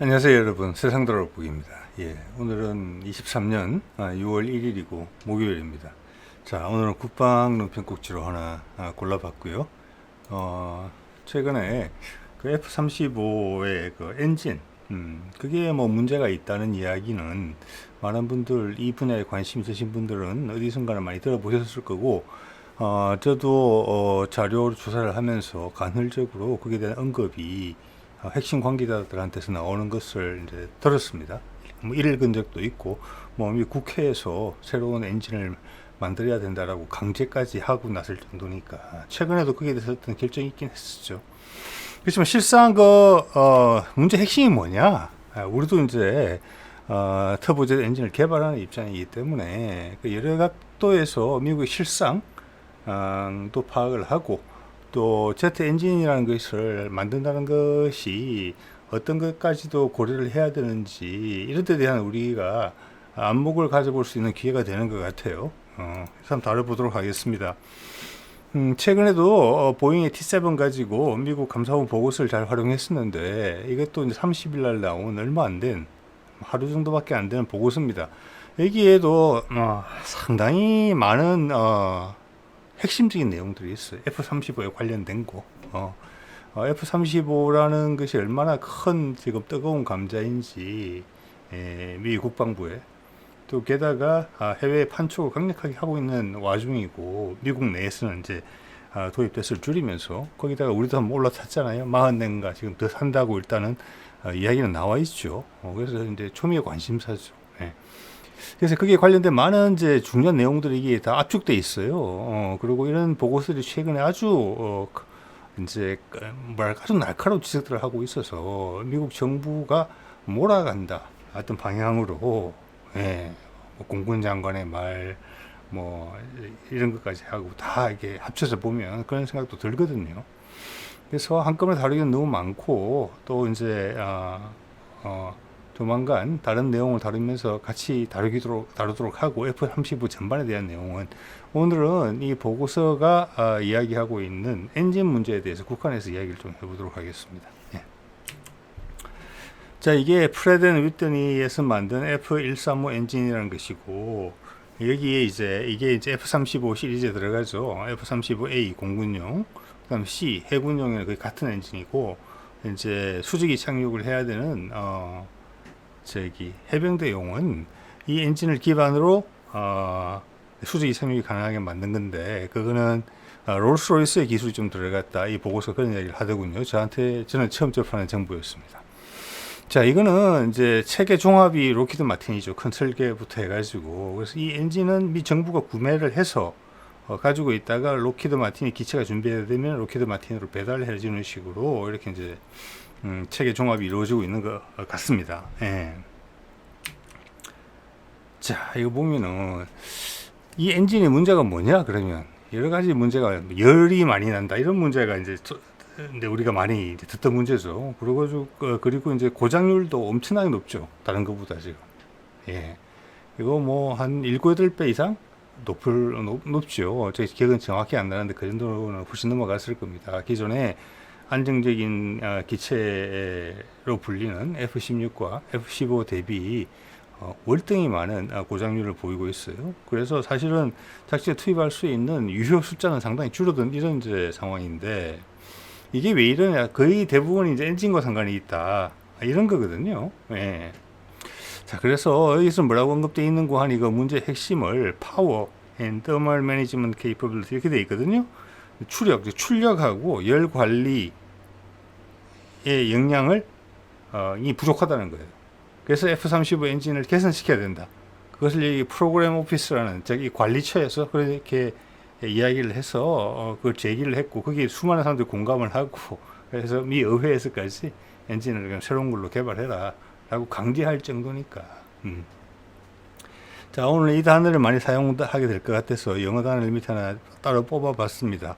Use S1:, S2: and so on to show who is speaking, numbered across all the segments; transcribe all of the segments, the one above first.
S1: 안녕하세요 여러분, 세상도락북입니다. 오늘은 23년 6월 1일이고 목요일입니다. 자, 오늘은 국방 논평국지로 하나 골라봤고요. 최근에 그 F-35의 그 엔진, 그게 뭐 문제가 있다는 이야기는 많은 분들, 이 분야에 관심 있으신 분들은 어디선가는 많이 들어보셨을 거고, 저도 자료 조사를 하면서 간헐적으로 거기에 대한 언급이 핵심 관계자들한테서 나오는 것을 이제 들었습니다. 뭐 읽은 적도 있고, 뭐 국회에서 새로운 엔진을 만들어야 된다라고 강제까지 하고 나설 정도니까 최근에도 거기에 대해서 어떤 결정이 있긴 했었죠. 그렇지만 실상 문제 핵심이 뭐냐? 우리도 이제 터보젯 엔진을 개발하는 입장이기 때문에 그 여러 각도에서 미국의 실상 또 파악을 하고, 또 제트 엔진이라는 것을 만든다는 것이 어떤 것까지도 고려를 해야 되는지, 이런 데 대한 우리가 안목을 가져볼 수 있는 기회가 되는 것 같아요. 한번 다뤄보도록 하겠습니다. 최근에도 보잉의 T7 가지고 미국 감사원 보고서를 잘 활용했었는데, 이것도 이제 30일 날 나온 얼마 안 된, 하루 정도밖에 안 되는 보고서입니다. 여기에도 상당히 많은 핵심적인 내용들이 있어요. F-35에 관련된 거. F-35라는 것이 얼마나 큰 지금 뜨거운 감자인지, 미 국방부에, 또 게다가 해외 판촉을 강력하게 하고 있는 와중이고, 미국 내에서는 이제 도입됐을 줄이면서, 거기다가 우리도 한번 올라탔잖아요. 40대인가 지금 더 산다고 일단은 이야기는 나와 있죠. 그래서 이제 초미의 관심사죠. 그래서 거기에 관련된 많은 이제 중요한 내용들이 이게 다 압축돼 있어요. 그리고 이런 보고서들이 최근에 아주 이제 뭐랄까 아주 날카로운 지적들을 하고 있어서 미국 정부가 몰아간다 어떤 방향으로, 뭐 공군 장관의 말, 뭐 이런 것까지 하고 다 이게 합쳐서 보면 그런 생각도 들거든요. 그래서 한꺼번에 다루기는 너무 많고, 또 이제 조만간 다른 내용을 다루면서 같이 다루도록 하고, F-35 전반에 대한 내용은 오늘은 이 보고서가 이야기하고 있는 엔진 문제에 대해서 국한에서 이야기를 좀 해보도록 하겠습니다. 자, 이게 프레드 앤 위트니에서 만든 F-135 엔진이라는 것이고, 여기에 이게 이제 F-35 시리즈에 들어가죠. F-35A 공군용, 그다음 C 해군용이랑 거의 같은 엔진이고, 이제 수직이 착륙을 해야 되는 해병대용은 이 엔진을 기반으로 수직이 착륙이 가능하게 만든 건데, 그거는 롤스로이스의 기술이 좀 들어갔다, 이 보고서 그런 이야기를 하더군요. 저는 처음 접하는 정보였습니다. 자, 이거는 이제 체계 종합이 로키드 마틴이죠. 큰 설계부터 해가지고. 그래서 이 엔진은 미 정부가 구매를 해서 가지고 있다가 로키드 마틴이 기체가 준비되면 로키드 마틴으로 배달을 해주는 식으로 이렇게 이제 체계 종합이 이루어지고 있는 것 같습니다. 자, 이거 보면은 이 엔진의 문제가 뭐냐? 그러면 여러 가지 문제가, 열이 많이 난다 이런 문제가 이제 근데 우리가 많이 이제 듣던 문제죠. 그리고 이제 고장률도 엄청나게 높죠. 다른 것보다 지금. 이거 뭐 한 7, 8배 이상 높죠. 제 기억은 정확히 안 나는데 그 정도는 훨씬 넘어갔을 겁니다. 기존에 안정적인 기체로 불리는 F-16과 F-15 대비 월등히 많은 고장률을 보이고 있어요. 그래서 사실은 작전에 투입할 수 있는 유효 숫자는 상당히 줄어든 이런 이제 상황인데, 이게 왜 이러냐? 거의 대부분 이제 엔진과 상관이 있다, 이런 거거든요. 자, 그래서 여기서 뭐라고 언급되어 있는 거 하니, 그 문제의 핵심을 파워 and thermal management capability 이렇게 되어 있거든요. 출력하고 열 관리의 역량을 이 부족하다는 거예요. 그래서 F-35 엔진을 개선시켜야 된다. 그것을 이 프로그램 오피스라는 저기 관리처에서 그렇게 이야기를 해서 그걸 제기를 했고, 거기에 수많은 사람들이 공감을 하고, 그래서 미 의회에서까지 엔진을 그냥 새로운 걸로 개발해라 라고 강제할 정도니까. 자, 오늘 이 단어를 많이 사용하게 될 것 같아서 영어 단어를 밑에 하나 따로 뽑아봤습니다.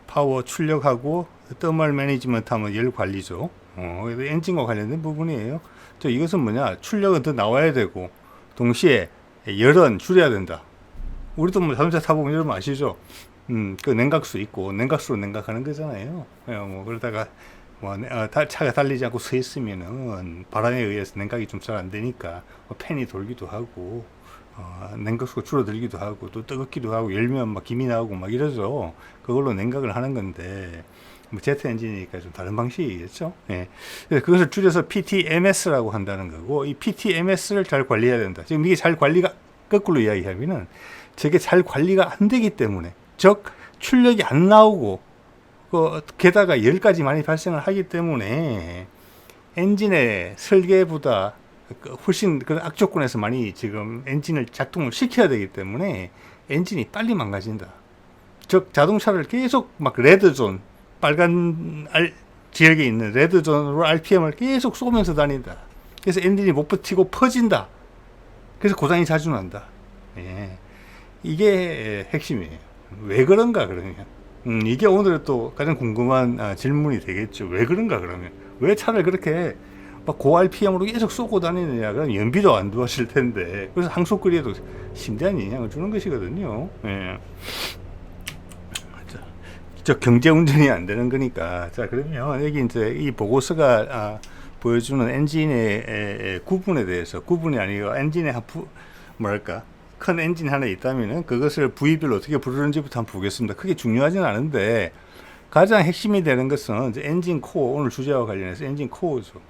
S1: 파워 출력하고 더멀 매니지먼트 하면 열 관리죠. 엔진과 관련된 부분이에요. 이것은 뭐냐? 출력은 더 나와야 되고, 동시에 열은 줄여야 된다. 우리도 뭐 자동차 타보면 여러분 아시죠? 그 냉각수 있고 냉각수로 냉각하는 거잖아요. 뭐 그러다가 차가 달리지 않고 서 있으면은 바람에 의해서 냉각이 좀 잘 안 되니까 팬이 돌기도 하고 냉각수가 줄어들기도 하고 또 뜨겁기도 하고 열면 막 김이 나오고 막 이러죠. 그걸로 냉각을 하는 건데 뭐 제트 엔진이니까 좀 다른 방식이겠죠. 예. 그래서 그것을 줄여서 PTMS라고 한다는 거고, 이 PTMS를 잘 관리해야 된다. 지금 이게 잘 관리가 거꾸로 이야기하면은 저게 잘 관리가 안 되기 때문에, 즉 출력이 안 나오고 게다가 열까지 많이 발생을 하기 때문에 엔진의 설계보다 훨씬 그런 악조건에서 많이 지금 엔진을 작동을 시켜야 되기 때문에 엔진이 빨리 망가진다. 즉 자동차를 계속 막 레드존, 빨간 지역에 있는 레드존으로 RPM을 계속 쏘면서 다닌다. 그래서 엔진이 못 버티고 퍼진다. 그래서 고장이 자주 난다. 예. 이게 핵심이에요. 왜 그런가 그러면 이게 오늘 또 가장 궁금한 질문이 되겠죠. 왜 그런가 그러면 왜 차를 그렇게 막 고 RPM으로 계속 쏘고 다니느냐. 그럼 연비도 안 좋아질 텐데. 그래서 항속거리에도 심대한 영향을 주는 것이거든요. 예. 저 경제 운전이 안 되는 거니까. 자, 그러면 여기 이제 이 보고서가 보여주는 엔진의 구분에 대해서, 구분이 아니고 엔진의 뭐랄까 큰 엔진 하나 있다면은 그것을 부위별로 어떻게 부르는지부터 한번 보겠습니다. 크게 중요하진 않은데 가장 핵심이 되는 것은 이제 엔진 코어, 오늘 주제와 관련해서 엔진 코어죠.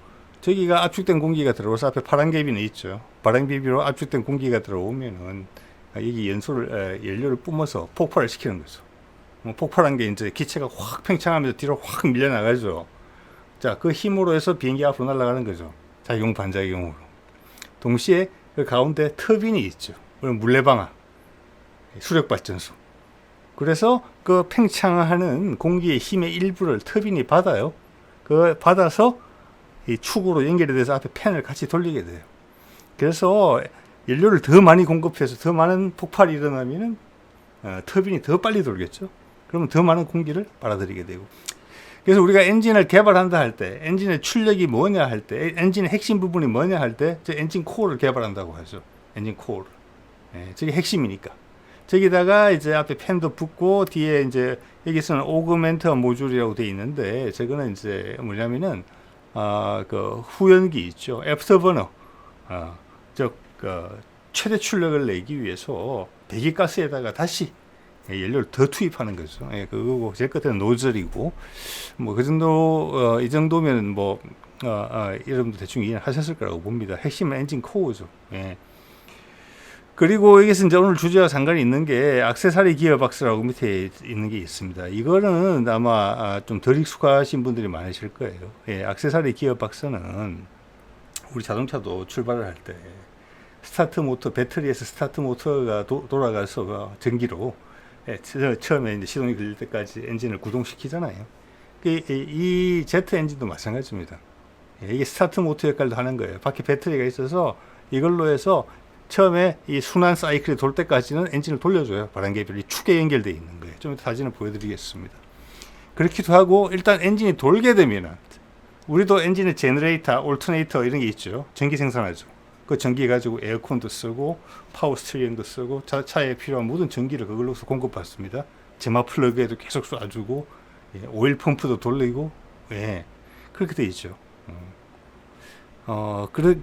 S1: 저기가 압축된 공기가 들어와서 앞에 파란 개비는 있죠. 파란 개비로 압축된 공기가 들어오면은 여기 연료를 뿜어서 폭발을 시키는 거죠. 폭발한 게 이제 기체가 확 팽창하면서 뒤로 확 밀려나가죠. 자, 그 힘으로 해서 비행기 앞으로 날아가는 거죠. 작용 반작용으로. 동시에 그 가운데 터빈이 있죠. 물레방아, 수력발전소. 그래서 그 팽창하는 공기의 힘의 일부를 터빈이 받아요. 그 받아서 이 축으로 연결이 돼서 앞에 팬을 같이 돌리게 돼요. 그래서 연료를 더 많이 공급해서 더 많은 폭발이 일어나면은 터빈이 더 빨리 돌겠죠. 그러면 더 많은 공기를 빨아들이게 되고. 그래서 우리가 엔진을 개발한다 할 때, 엔진의 출력이 뭐냐 할 때, 엔진의 핵심 부분이 뭐냐 할 때, 저 엔진 코어를 개발한다고 하죠. 엔진 코어를. 예, 저게 핵심이니까. 저기다가 이제 앞에 팬도 붙고, 뒤에 이제, 여기서는 오그멘터 모듈이라고 되어 있는데, 저거는 이제 뭐냐면은, 그 후연기 있죠. 애프터버너. 최대 출력을 내기 위해서 배기가스에다가 다시 연료를 더 투입하는 거죠. 예, 그거고, 제 끝에는 노즐이고, 뭐, 그 정도, 이 정도면 뭐, 여러분도 대충 이해하셨을 거라고 봅니다. 핵심은 엔진 코어죠. 예. 그리고 여기서 이제 오늘 주제와 상관이 있는 게, 액세서리 기어박스라고 밑에 있는 게 있습니다. 이거는 아마 좀 덜 익숙하신 분들이 많으실 거예요. 예, 액세서리 기어박스는 우리 자동차도 출발을 할 때, 스타트 모터, 배터리에서 스타트 모터가 돌아가서 전기로, 처음에 이제 시동이 걸릴 때까지 엔진을 구동시키잖아요. 이 제트 엔진도 마찬가지입니다. 이게 스타트 모터 역할도 하는 거예요. 밖에 배터리가 있어서 이걸로 해서 처음에 이 순환 사이클이 돌 때까지는 엔진을 돌려줘요. 바람개비이 축에 연결되어 있는 거예요. 좀 이따 사진을 보여드리겠습니다. 그렇기도 하고, 일단 엔진이 돌게 되면은, 우리도 엔진의 제너레이터, 올터네이터 이런 게 있죠. 전기 생산하죠. 그 전기 가지고 에어컨도 쓰고 파워 스티어링도 쓰고 차에 필요한 모든 전기를 그걸로서 공급받습니다. 제마 플러그에도 계속 쏴주고, 예, 오일 펌프도 돌리고, 예, 그렇게 돼 있죠.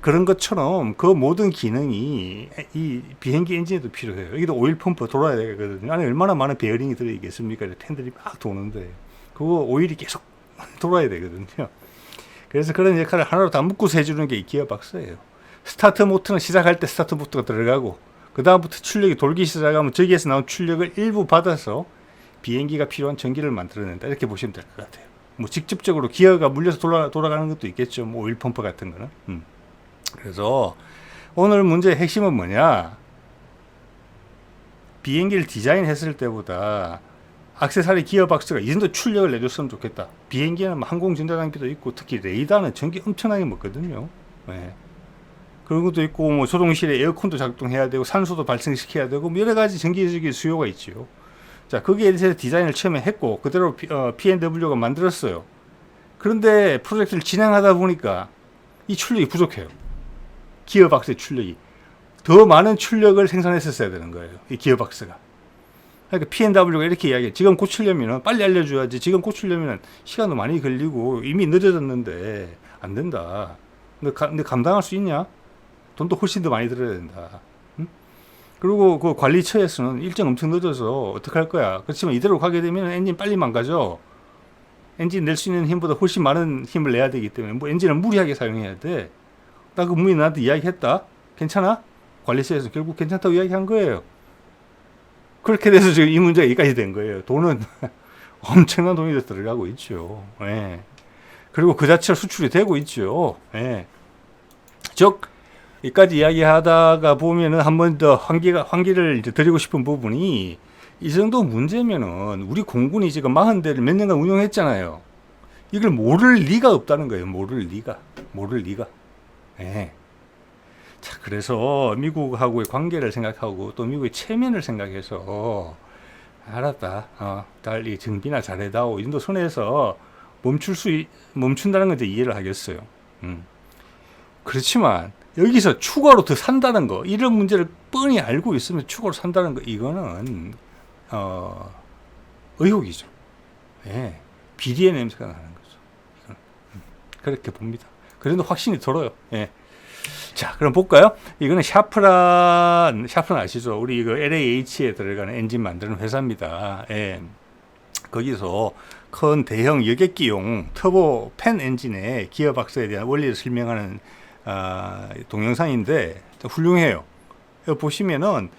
S1: 그런 것처럼 그 모든 기능이 이 비행기 엔진에도 필요해요. 여기도 오일 펌프 돌아야 되거든요. 안에 얼마나 많은 베어링이 들어있겠습니까? 팬들이 막 도는데 그거 오일이 계속 돌아야 되거든요. 그래서 그런 역할을 하나로 다 묶어서 해주는 게 이 기어박스예요. 스타트 모터는 시작할 때 스타트 모터가 들어가고, 그 다음부터 출력이 돌기 시작하면 저기에서 나온 출력을 일부 받아서 비행기가 필요한 전기를 만들어낸다. 이렇게 보시면 될 것 같아요. 뭐 직접적으로 기어가 물려서 돌아가는 것도 있겠죠. 뭐 오일 펌프 같은 거는. 그래서 오늘 문제의 핵심은 뭐냐? 비행기를 디자인했을 때보다 액세서리 기어박스가 이 정도 출력을 내줬으면 좋겠다. 비행기는 항공전자장비도 있고, 특히 레이더는 전기 엄청나게 먹거든요. 네. 그런 것도 있고, 뭐 조종실에 에어컨도 작동해야 되고, 산소도 발생시켜야 되고, 뭐 여러 가지 전기적인 수요가 있죠. 자, 거기에 대해서 디자인을 처음에 했고, 그대로 P&W가 만들었어요. 그런데 프로젝트를 진행하다 보니까 이 출력이 부족해요. 기어박스의 출력이. 더 많은 출력을 생산했었어야 되는 거예요. 이 기어박스가. 그러니까 P&W가 이렇게 이야기해. 지금 고치려면 빨리 알려줘야지. 지금 고치려면 시간도 많이 걸리고 이미 늦어졌는데 안 된다. 근데 감당할 수 있냐? 돈도 훨씬 더 많이 들어야 된다. 응? 그리고 그 관리처에서는 일정 엄청 늦어서 어떡할 거야. 그렇지만 이대로 가게 되면 엔진 빨리 망가져. 엔진 낼 수 있는 힘보다 훨씬 많은 힘을 내야 되기 때문에 뭐 엔진을 무리하게 사용해야 돼. 나 그 분명히 나한테 이야기했다. 괜찮아? 관리처에서 결국 괜찮다고 이야기한 거예요. 그렇게 돼서 지금 이 문제가 여기까지 된 거예요. 돈은 엄청난 돈이 들어가고 있죠. 예. 그리고 그 자체로 수출이 되고 있죠. 예. 즉, 여기까지 이야기하다가 보면은 한 번 더 환기를 이제 드리고 싶은 부분이 이 정도 문제면은 우리 공군이 지금 40대를 몇 년간 운영했잖아요. 이걸 모를 리가 없다는 거예요. 모를 리가. 예. 자, 그래서 미국하고의 관계를 생각하고 또 미국의 체면을 생각해서 알았다. 달리 정비나 잘해다오. 이 정도 선에서 멈춘다는 건 이제 이해를 하겠어요. 그렇지만 여기서 추가로 더 산다는 거, 이런 문제를 뻔히 알고 있으면 추가로 산다는 거, 이거는 의혹이죠. 예. 비리의 냄새가 나는 거죠. 이건, 그렇게 봅니다. 그래도 확신이 들어요. 예. 자, 그럼 볼까요? 이거는 샤프란 아시죠? 우리 그 LAH에 들어가는 엔진 만드는 회사입니다. 예. 거기서 큰 대형 여객기용 터보 팬 엔진의 기어박스에 대한 원리를 설명하는 동영상인데 훌륭해요. 여기 보시면은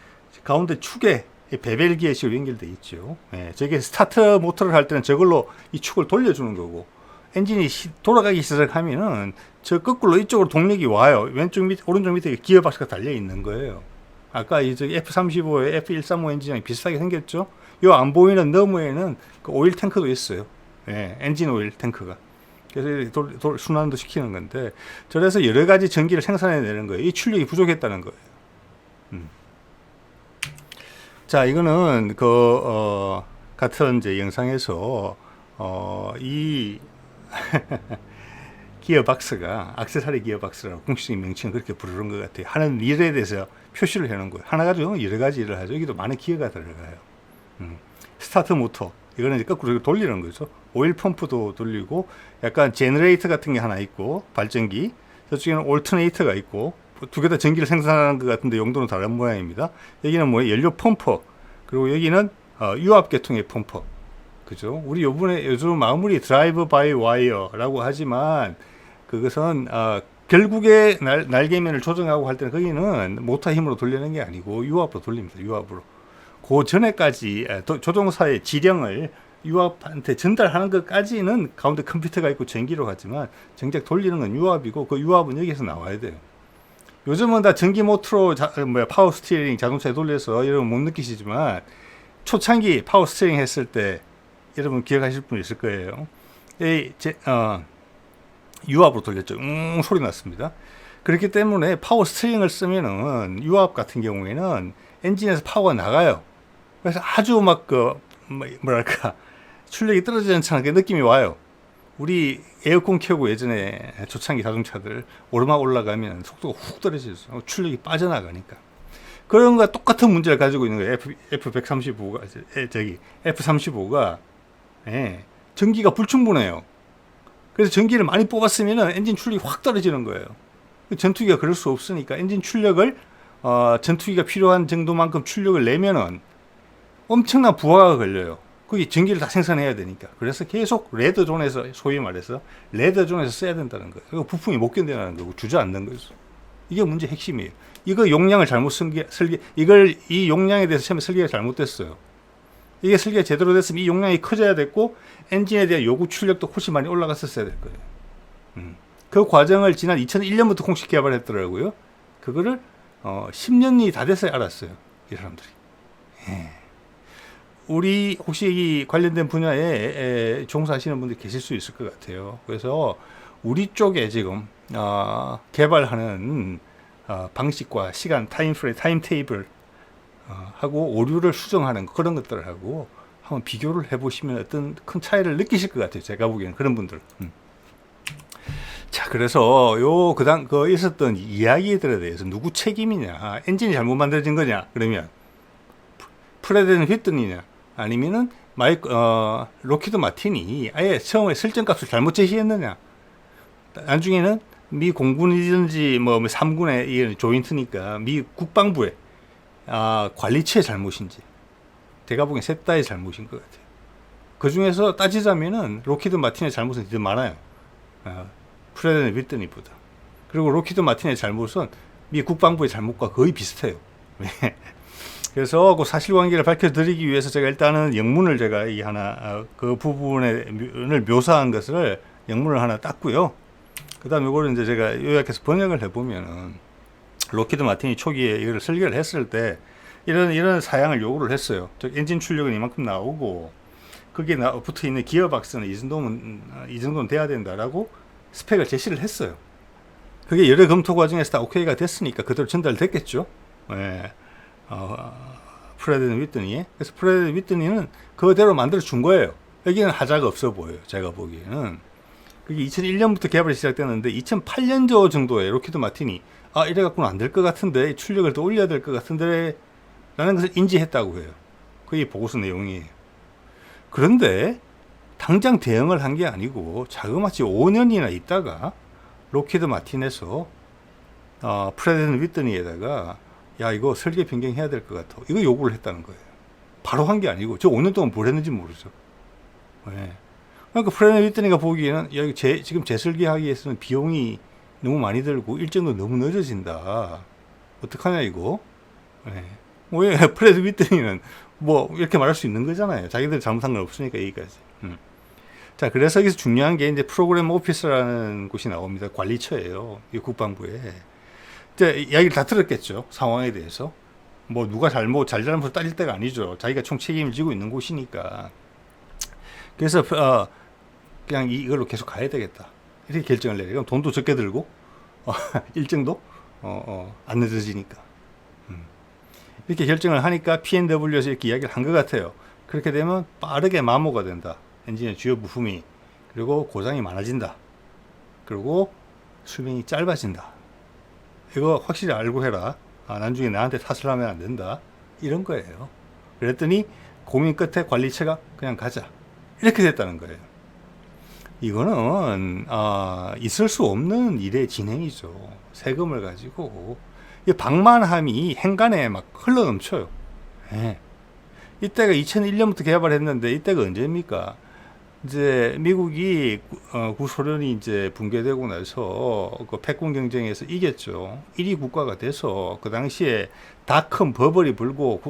S1: 가운데 축에 베벨 기어식으로 연결되어 있죠. 예. 저게 스타트 모터를 할 때는 저걸로 이 축을 돌려주는 거고, 엔진이 돌아가기 시작하면은 저 거꾸로 이쪽으로 동력이 와요. 왼쪽 밑, 오른쪽 밑에 기어박스가 달려 있는 거예요. 아까 이 F-35의 F-135 엔진이랑 비슷하게 생겼죠. 요 안 보이는 너머에는 그 오일 탱크도 있어요. 예, 엔진 오일 탱크가. 그래서 순환도 시키는 건데, 저래서 여러 가지 전기를 생산해내는 거예요. 이 출력이 부족했다는 거예요. 자, 이거는 같은 이제 영상에서 이 기어박스가 액세서리 기어박스라고 공식적인 명칭은 그렇게 부르는 것 같아요. 하는 일에 대해서 표시를 해놓은 거예요. 하나 가지고 여러 가지 일을 하죠. 여기도 많은 기어가 들어가요. 스타트 모터, 이거는 이제 거꾸로 돌리는 거죠. 오일 펌프도 돌리고, 약간 제너레이터 같은 게 하나 있고, 발전기, 저쪽에는 올터네이터가 있고, 두 개 다 전기를 생산하는 것 같은데 용도는 다른 모양입니다. 여기는 뭐예요? 연료 펌프, 그리고 여기는 유압 계통의 펌프. 그죠? 우리 요즘 마무리 드라이브 바이 와이어라고 하지만, 그것은 결국에 날개면을 조정하고 할 때는 거기는 모터 힘으로 돌리는 게 아니고 유압으로 돌립니다. 유압으로. 그 전에까지 조종사의 지령을 유압한테 전달하는 것까지는 가운데 컴퓨터가 있고 전기로 가지만, 정작 돌리는 건 유압이고, 그 유압은 여기서 나와야 돼요. 요즘은 다 전기 모터로 파워 스티어링 자동차에 돌려서 여러분 못 느끼시지만, 초창기 파워 스티어링 했을 때 여러분 기억하실 분 있을 거예요. 유압으로 돌렸죠. 소리 났습니다. 그렇기 때문에 파워 스티어링을 쓰면은 유압 같은 경우에는 엔진에서 파워가 나가요. 그래서 아주 뭐랄까, 출력이 떨어지지 않게 느낌이 와요. 우리 에어컨 켜고 예전에 초창기 자동차들 오르막 올라가면 속도가 훅 떨어지죠. 출력이 빠져나가니까. 그런 거와 똑같은 문제를 가지고 있는 거예요. F-35가 전기가 불충분해요. 그래서 전기를 많이 뽑았으면 엔진 출력이 확 떨어지는 거예요. 전투기가 그럴 수 없으니까 엔진 출력을 전투기가 필요한 정도만큼 출력을 내면은 엄청난 부하가 걸려요. 거기 전기를 다 생산해야 되니까. 그래서 계속 레드존에서, 소위 말해서 레드존에서 써야 된다는 거예요. 부품이 못 견뎌나는 거고 주저앉는 거죠. 이게 문제 핵심이에요. 이거 용량을 잘못 이 용량에 대해서 처음에 설계가 잘못됐어요. 이게 설계가 제대로 됐으면 이 용량이 커져야 됐고, 엔진에 대한 요구 출력도 훨씬 많이 올라갔었어야 될 거예요. 그 과정을 지난 2001년부터 공식 개발했더라고요. 그거를 10년이 다 돼서 알았어요. 이 사람들이. 우리 혹시 이 관련된 분야에 종사하시는 분들이 계실 수 있을 것 같아요. 그래서 우리 쪽에 지금 개발하는 방식과 시간, 타임 테이블 하고 오류를 수정하는 그런 것들하고 한번 비교를 해보시면 어떤 큰 차이를 느끼실 것 같아요. 제가 보기에는 그런 분들. 자, 그래서 있었던 이야기들에 대해서 누구 책임이냐, 엔진이 잘못 만들어진 거냐, 그러면 프레드 휘튼이냐 아니면은 로키드 마틴이 아예 처음에 설정값을 잘못 제시했느냐. 나중에는 미 공군이든지 뭐 3군의 조인트니까 미 국방부의 관리처의 잘못인지 제가 보기엔 셋 다의 잘못인 것 같아요. 그 중에서 따지자면은 로키드 마틴의 잘못은 더 많아요. 프레드 휘튼이보다. 그리고 로키드 마틴의 잘못은 미 국방부의 잘못과 거의 비슷해요. 그래서 그 사실관계를 밝혀드리기 위해서 제가 일단은 영문을 제가 이 하나 그 부분을 묘사한 것을 영문을 하나 땄고요. 그다음 이거를 이제 제가 요약해서 번역을 해보면은 로키드 마틴이 초기에 이걸 설계를 했을 때 이런 사양을 요구를 했어요. 즉 엔진 출력은 이만큼 나오고 거기에 붙어 있는 기어박스는 이 정도는 돼야 된다라고 스펙을 제시를 했어요. 그게 여러 검토 과정에서 다 오케이가 됐으니까 그대로 전달됐겠죠. 예. 프레드 휘튼이. 그래서 프레드 휘튼이는 그대로 만들어 준 거예요. 여기는 하자가 없어 보여요. 제가 보기에는. 그게 2001년부터 개발이 시작됐는데 2008년 정도에 로키드 마틴이 이래 갖고는 안 될 것 같은데 출력을 더 올려야 될 것 같은데 라는 것을 인지했다고 해요. 그게 보고서 내용이에요. 그런데 당장 대응을 한 게 아니고 자그마치 5년이나 있다가 로키드 마틴에서 프레드 휘튼이에다가 야 이거 설계 변경해야 될 것 같아 이거 요구를 했다는 거예요. 바로 한 게 아니고 저 5년 동안 뭘 했는지 모르죠. 네. 그러니까 프레드 휘튼이가 보기에는 야 지금 재설계하기 위해서는 비용이 너무 많이 들고 일정도 너무 늦어진다. 어떡하냐 이거. 네. 왜 프레드 휘튼이는 뭐 이렇게 말할 수 있는 거잖아요. 자기들 잘못한 건 없으니까 여기까지. 자, 그래서 여기서 중요한 게 이제 프로그램 오피스라는 곳이 나옵니다. 관리처예요. 이 국방부에. 이제 이야기를 다 들었겠죠. 상황에 대해서. 뭐 누가 잘잘못을 따질 때가 아니죠. 자기가 총 책임을 지고 있는 곳이니까. 그래서 그냥 이걸로 계속 가야 되겠다. 이렇게 결정을 내요. 그럼 돈도 적게 들고 일정도 안 늦어지니까. 이렇게 결정을 하니까 P&W에서 이렇게 이야기를 한 것 같아요. 그렇게 되면 빠르게 마모가 된다. 엔진의 주요 부품이. 그리고 고장이 많아진다. 그리고 수명이 짧아진다. 이거 확실히 알고 해라. 나중에 나한테 탓을 하면 안 된다. 이런 거예요. 그랬더니 고민 끝에 관리체가 그냥 가자. 이렇게 됐다는 거예요. 이거는 있을 수 없는 일의 진행이죠. 세금을 가지고 이 방만함이 행간에 막 흘러넘쳐요. 네. 이때가 2001년부터 개발했는데 이때가 언제입니까? 이제 미국이 구소련이 이제 붕괴되고 나서 그 패권 경쟁에서 이겼죠. 1위 국가가 돼서 그 당시에 다 큰 버블이 불고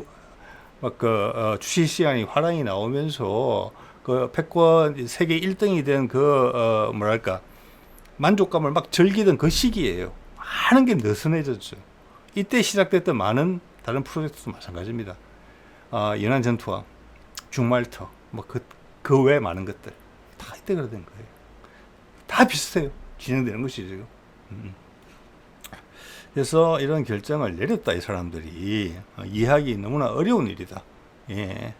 S1: 주식 시장이 화랑이 나오면서 그 패권 세계 1등이 된 뭐랄까 만족감을 막 즐기던 그 시기예요. 많은 게 느슨해졌죠. 이때 시작됐던 많은 다른 프로젝트도 마찬가지입니다. 연안 전투함, 중말터, 뭐 그 외 많은 것들 다 이때 그래 된 거예요. 다 비슷해요. 진행되는 것이 지금. 그래서 이런 결정을 내렸다 이 사람들이 이해하기 너무나 어려운 일이다. 예.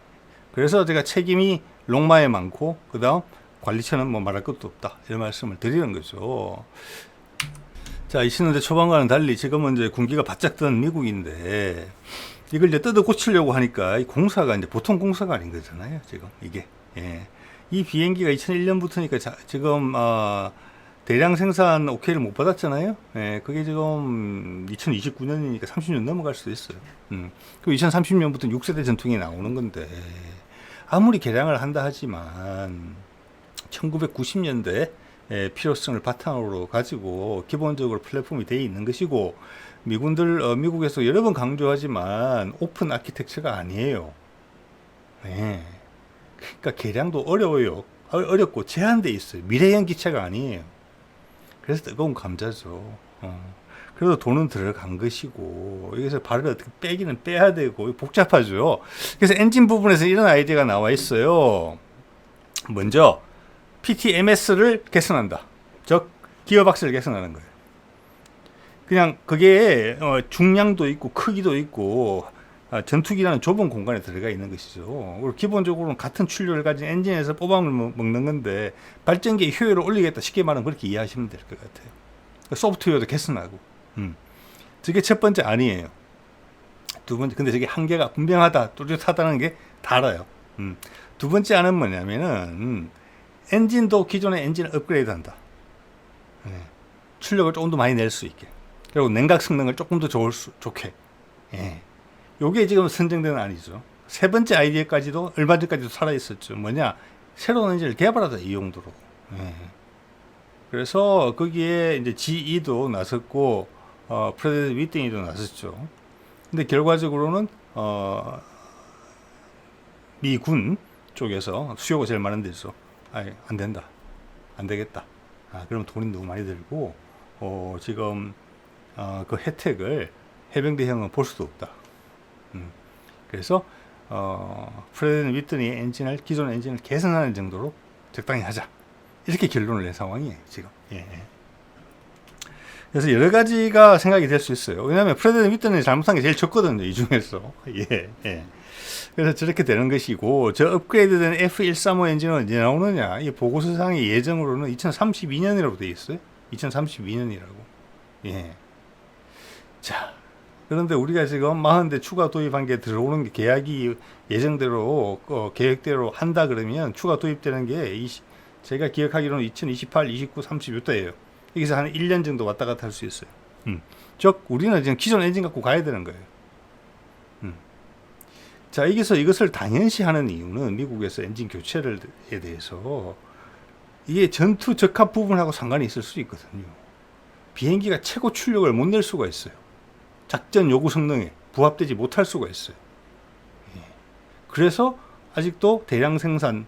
S1: 그래서 제가 책임이 롱마에 많고 그 다음 관리처는 뭐 말할 것도 없다 이런 말씀을 드리는 거죠. 자, 20년대 초반과는 달리 지금은 이제 군기가 바짝 든 미국인데 이걸 이제 뜯어 고치려고 하니까 이 공사가 이제 보통 공사가 아닌 거잖아요. 지금 이게. 예. 이 비행기가 2001년부터니까 지금 대량 생산 오케이를 못 받았잖아요. 예. 그게 지금 2029년이니까 30년 넘어갈 수도 있어요. 그 2030년부터 6세대 전투기 나오는 건데 아무리 개량을 한다 하지만 1990년대 필요성을 바탕으로 가지고 기본적으로 플랫폼이 되어 있는 것이고 미국에서 여러 번 강조하지만 오픈 아키텍처가 아니에요. 네. 그러니까 개량도 어려워요. 어렵고 제한되어 있어요. 미래형 기체가 아니에요. 그래서 뜨거운 감자죠. 그래도 돈은 들어간 것이고 여기서 발을 어떻게 빼기는 빼야 되고 복잡하죠. 그래서 엔진 부분에서 이런 아이디어가 나와 있어요. 먼저 PTMS를 개선한다. 즉 기어박스를 개선하는 거예요. 그냥 그게 중량도 있고 크기도 있고 전투기라는 좁은 공간에 들어가 있는 것이죠. 그리고 기본적으로는 같은 출력을 가진 엔진에서 뽑아을 먹는 건데 발전기의 효율을 올리겠다. 쉽게 말하면 그렇게 이해하시면 될 것 같아요. 소프트웨어도 개선하고. 저게 첫 번째 아니에요. 두 번째, 근데 저게 한계가 분명하다, 뚜렷하다는 게 다 알아요. 두 번째 하는 뭐냐면은, 엔진도 기존의 엔진을 업그레이드 한다. 예. 출력을 조금 더 많이 낼 수 있게. 그리고 냉각 성능을 조금 더 좋게. 예. 요게 지금 선정된 안이죠. 세 번째 아이디어까지도 얼마 전까지도 살아있었죠. 뭐냐, 새로운 엔진을 개발하자, 이 용도로. 예. 그래서 거기에 이제 GE도 나섰고, 프레드 위팅이도 나섰죠. 근데 결과적으로는, 미군 쪽에서 수요가 제일 많은 데서, 안 된다. 안 되겠다. 그러면 돈이 너무 많이 들고, 지금, 그 혜택을 해병대형은 볼 수도 없다. 그래서, 프레드 위트니 엔진을, 기존 엔진을 개선하는 정도로 적당히 하자. 이렇게 결론을 낸 상황이에요, 지금. 예. 그래서 여러 가지가 생각이 될 수 있어요. 왜냐하면 프레드 위트니 잘못한 게 제일 적거든요, 이 중에서. 예. 그래서 저렇게 되는 것이고, 저 업그레이드된 F135 엔진은 언제 나오느냐? 이 보고서상의 예정으로는 2032년이라고 되어 있어요. 2032년이라고. 예. 자, 그런데 우리가 지금 40대 추가 도입한 게 들어오는 게 계약이 예정대로, 계획대로 한다 그러면 추가 도입되는 게 제가 기억하기로는 2028, 29, 30 요때예요. 여기서 한 1년 정도 왔다 갔다 할 수 있어요. 즉, 우리는 지금 기존 엔진 갖고 가야 되는 거예요. 자, 여기서 이것을 당연시하는 이유는 미국에서 엔진 교체에 대해서 이게 전투 적합 부분하고 상관이 있을 수 있거든요. 비행기가 최고 출력을 못 낼 수가 있어요. 작전 요구 성능에 부합되지 못할 수가 있어요. 예. 그래서 아직도 대량 생산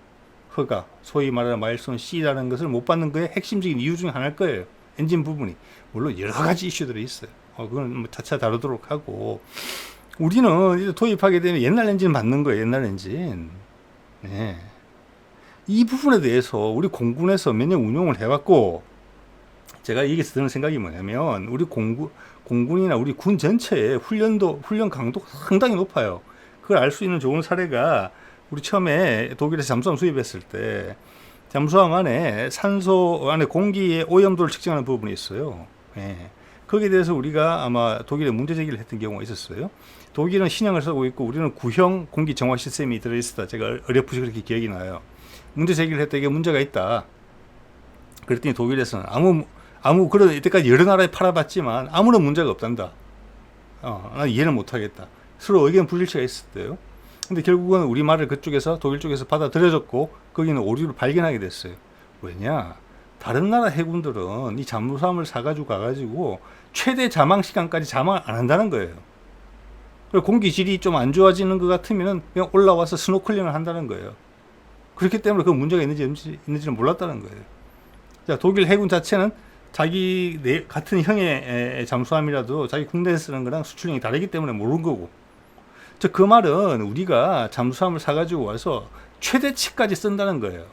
S1: 허가, 소위 말하는 마일스톤 C라는 것을 못 받는 거에 핵심적인 이유 중에 하나일 거예요. 엔진 부분이. 물론 여러 가지 이슈들이 있어요. 그건 뭐 차차 다루도록 하고, 우리는 이제 도입하게 되면 옛날 엔진 받는 거예요. 옛날 엔진. 네. 이 부분에 대해서 우리 공군에서 몇 년 운용을 해왔고, 제가 여기서 드는 생각이 뭐냐면, 우리 공군이나 우리 군 전체의 훈련 강도가 상당히 높아요. 그걸 알 수 있는 좋은 사례가, 우리 처음에 독일에서 잠수함 수입했을 때, 잠수함 안에 산소 안에 공기의 오염도를 측정하는 부분이 있어요. 예. 거기에 대해서 우리가 아마 독일에 문제 제기를 했던 경우가 있었어요. 독일은 신형을 쓰고 있고 우리는 구형 공기 정화 시스템이 들어있었다. 제가 어렴풋이 그렇게 기억이 나요. 문제 제기를 했다. 이게 문제가 있다. 그랬더니 독일에서는 그런 이때까지 여러 나라에 팔아봤지만 아무런 문제가 없단다. 난 이해를 못하겠다. 서로 의견 불일치가 있었대요. 근데 결국은 우리 말을 그쪽에서 독일 쪽에서 받아들여졌고 거기는 오류를 발견하게 됐어요. 왜냐? 다른 나라 해군들은 이 잠수함을 사가지고 가가지고 최대 자망 시간까지 자망을 안 한다는 거예요. 그리고 공기 질이 좀 안 좋아지는 것 같으면 그냥 올라와서 스노클링을 한다는 거예요. 그렇기 때문에 그 문제가 있는지는 몰랐다는 거예요. 자, 독일 해군 자체는 자기 같은 형의 잠수함이라도 자기 국내에서 쓰는 거랑 수출량이 다르기 때문에 모르는 거고. 그 말은 우리가 잠수함을 사가지고 와서 최대치까지 쓴다는 거예요.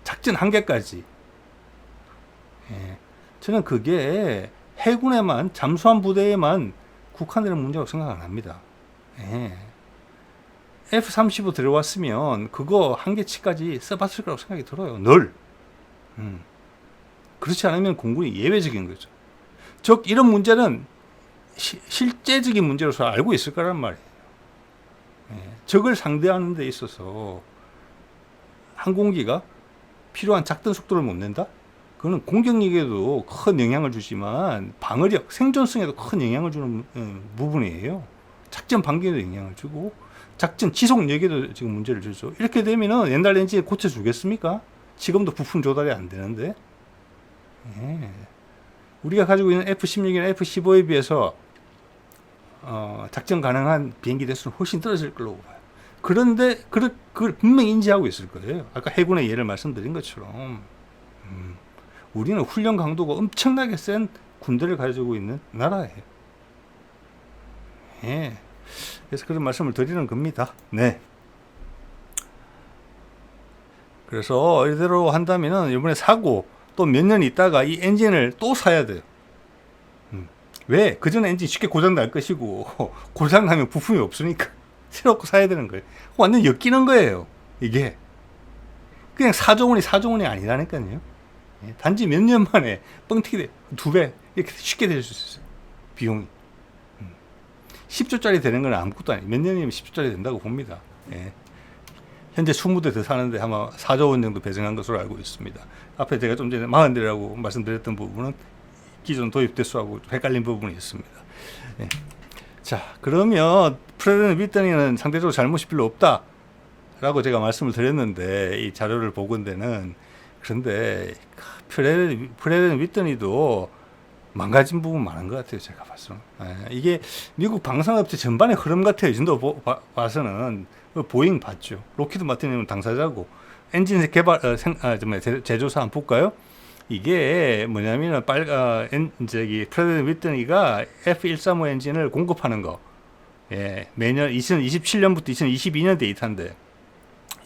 S1: 작전 한계까지. 예. 저는 그게 해군에만, 잠수함 부대에만 국한되는 문제라고 생각 안 합니다. 예. F-35 들어왔으면 그거 한계치까지 써봤을 거라고 생각이 들어요. 늘. 그렇지 않으면 공군이 예외적인 거죠. 즉 이런 문제는 실제적인 문제로서 알고 있을 거란 말이에요. 예. 적을 상대하는 데 있어서 항공기가 필요한 작전 속도를 못 낸다? 그거는 공격력에도 큰 영향을 주지만 방어력, 생존성에도 큰 영향을 주는 부분이에요. 작전 반경에도 영향을 주고 작전 지속력에도 지금 문제를 주죠. 이렇게 되면은 옛날 엔진 고쳐주겠습니까? 지금도 부품 조달이 안 되는데. 예. 우리가 가지고 있는 F-16이나 F-15에 비해서 작전 가능한 비행기 대수는 훨씬 떨어질 걸로 봐요. 그런데 그걸 분명히 인지하고 있을 거예요. 아까 해군의 예를 말씀드린 것처럼 우리는 훈련 강도가 엄청나게 센 군대를 가지고 있는 나라예요. 예. 그래서 그런 말씀을 드리는 겁니다. 네. 그래서 이대로 한다면은 이번에 사고 또 몇 년 있다가 이 엔진을 또 사야 돼요. 왜? 그 전에 엔진 쉽게 고장 날 것이고 고장 나면 부품이 없으니까 새로 사야 되는 거예요. 완전 엮이는 거예요. 이게 그냥 4조 원이 아니라니까요. 단지 몇 년 만에 뻥튀기 2배 이렇게 쉽게 될 수 있어요. 비용이. 10조짜리 되는 건 아무것도 아니에요. 몇 년이면 10조짜리 된다고 봅니다. 예. 현재 20대 더 사는데 아마 4조 원 정도 배정한 것으로 알고 있습니다. 앞에 제가 좀 전에 40대라고 말씀드렸던 부분은 기존 도입 대수하고 헷갈린 부분이 있습니다. 예. 자, 그러면 프레드 윗더니는 상대적으로 잘못이 별로 없다라고 제가 말씀을 드렸는데 이 자료를 보건대는 그런데 프레드 윗더니도 망가진 부분 많은 것 같아요. 제가 봐서는. 이게 미국 방산업체 전반의 흐름 같아요. 이 정도 봐서는 보잉 봤죠. 로키드 마틴은 당사자고 엔진 개발 제조사 한번 볼까요? 이게 뭐냐면은 프레드 윗더니가 F135 엔진을 공급하는 거. 예, 매년 2027년부터 2022년 데이터인데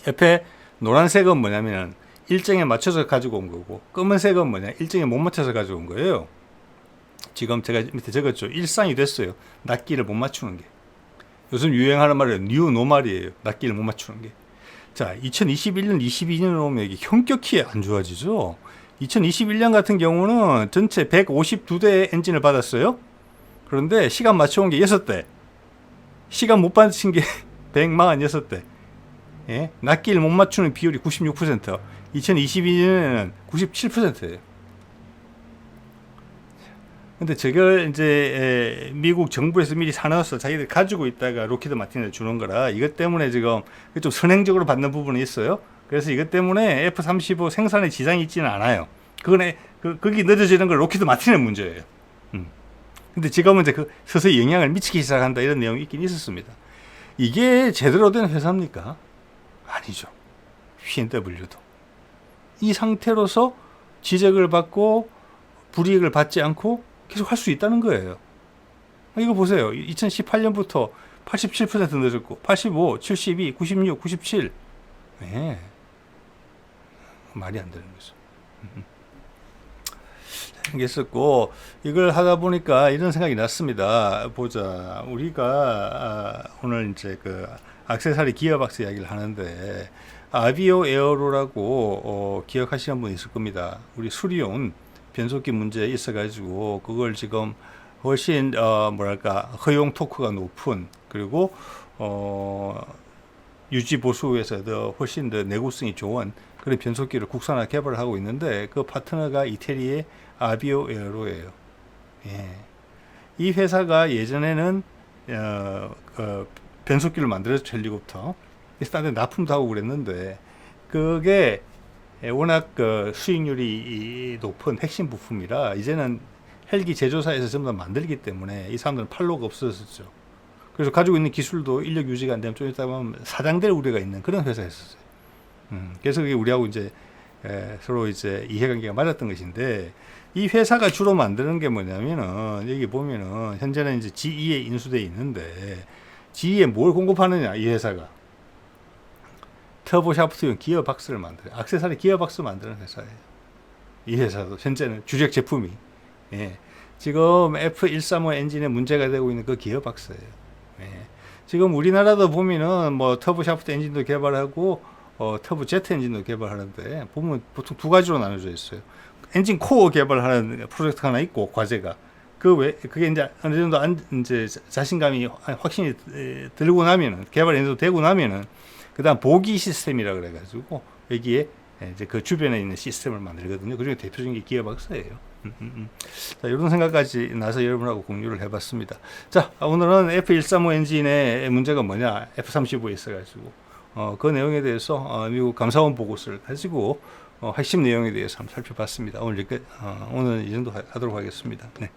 S1: 옆에 노란색은 뭐냐면은 일정에 맞춰서 가지고 온 거고 검은색은 뭐냐 일정에 못 맞춰서 가지고 온 거예요. 지금 제가 밑에 적었죠. 일상이 됐어요. 낱기를 못 맞추는 게. 요즘 유행하는 말은 뉴 노말이에요. 낱기를 못 맞추는 게. 자, 2021년, 22년으로 오면 이게 현격히 안 좋아지죠. 2021년 같은 경우는 전체 152대의 엔진을 받았어요. 그런데 시간 맞춰온 게 6대. 시간 못 맞춘 게 146대. 예? 낱기를 못 맞추는 비율이 96%. 2022년에는 97%예요. 근데 저걸 이제 미국 정부에서 미리 사놔서 자기들 가지고 있다가 로키드 마틴에 주는 거라 이것 때문에 지금 좀 선행적으로 받는 부분이 있어요. 그래서 이것 때문에 F-35 생산에 지장이 있지는 않아요. 그건 거기 늦어지는 건 로키드 마틴의 문제예요. 근데 지금은 이제 서서히 영향을 미치기 시작한다 이런 내용이 있긴 있었습니다. 이게 제대로 된 회사입니까? 아니죠. PNW도 이 상태로서 지적을 받고 불이익을 받지 않고 계속 할 수 있다는 거예요. 이거 보세요. 2018년부터 87% 늦었고 85, 72, 96, 97 네. 말이 안 되는 거죠. 생겼었고 이걸 하다 보니까 이런 생각이 났습니다. 보자. 우리가 오늘 이제 액세서리 기어박스 이야기를 하는데 아비오 에어로라고 기억하시는 분 있을 겁니다. 우리 수리온 변속기 문제 있어가지고 그걸 지금 훨씬 허용 토크가 높은 그리고 유지 보수에서 훨씬 더 내구성이 좋은 그런 변속기를 국산화 개발을 하고 있는데 그 파트너가 이태리의 아비오 에어로예요. 예. 이 회사가 예전에는 변속기를 만들어서 헬리콥터 딴 데 납품도 하고 그랬는데 그게 워낙 수익률이 높은 핵심 부품이라 이제는 헬기 제조사에서 전부 다 만들기 때문에 이 사람들은 팔로가 없어졌죠. 그래서 가지고 있는 기술도 인력 유지가 안 되면 좀 이따 보면 사장될 우려가 있는 그런 회사였었어요. 그래서 그게 우리하고 이제 서로 이제 이해관계가 맞았던 것인데 이 회사가 주로 만드는 게 뭐냐면은 여기 보면은 현재는 이제 GE에 인수되어 있는데 GE에 뭘 공급하느냐 이 회사가 터보 샤프트용 기어박스를 만들어요. 액세서리 기어박스 만드는 회사예요. 이 회사도 현재는 주력 제품이 지금 F135 엔진에 문제가 되고 있는 그 기어박스예요. 지금 우리나라도 보면은 뭐 터보 샤프트 엔진도 개발하고 터보 제트 엔진도 개발하는데 보면 보통 두 가지로 나눠져 있어요. 엔진 코어 개발하는 프로젝트 하나 있고 과제가 그게 이제 어느 정도 이제 자신감이 확신이 들고 나면은 개발 연도 되고 나면은 그다음 보기 시스템이라 그래가지고 여기에 이제 그 주변에 있는 시스템을 만들거든요. 그중에 대표적인 게 기어박스예요. 자, 이런 생각까지 나서 여러분하고 공유를 해봤습니다. 자, 오늘은 F135 엔진의 문제가 뭐냐, F-35에 있어가지고 그 내용에 대해서 미국 감사원 보고서를 가지고 핵심 내용에 대해서 한번 살펴봤습니다. 오늘 이 정도 하도록 하겠습니다. 네.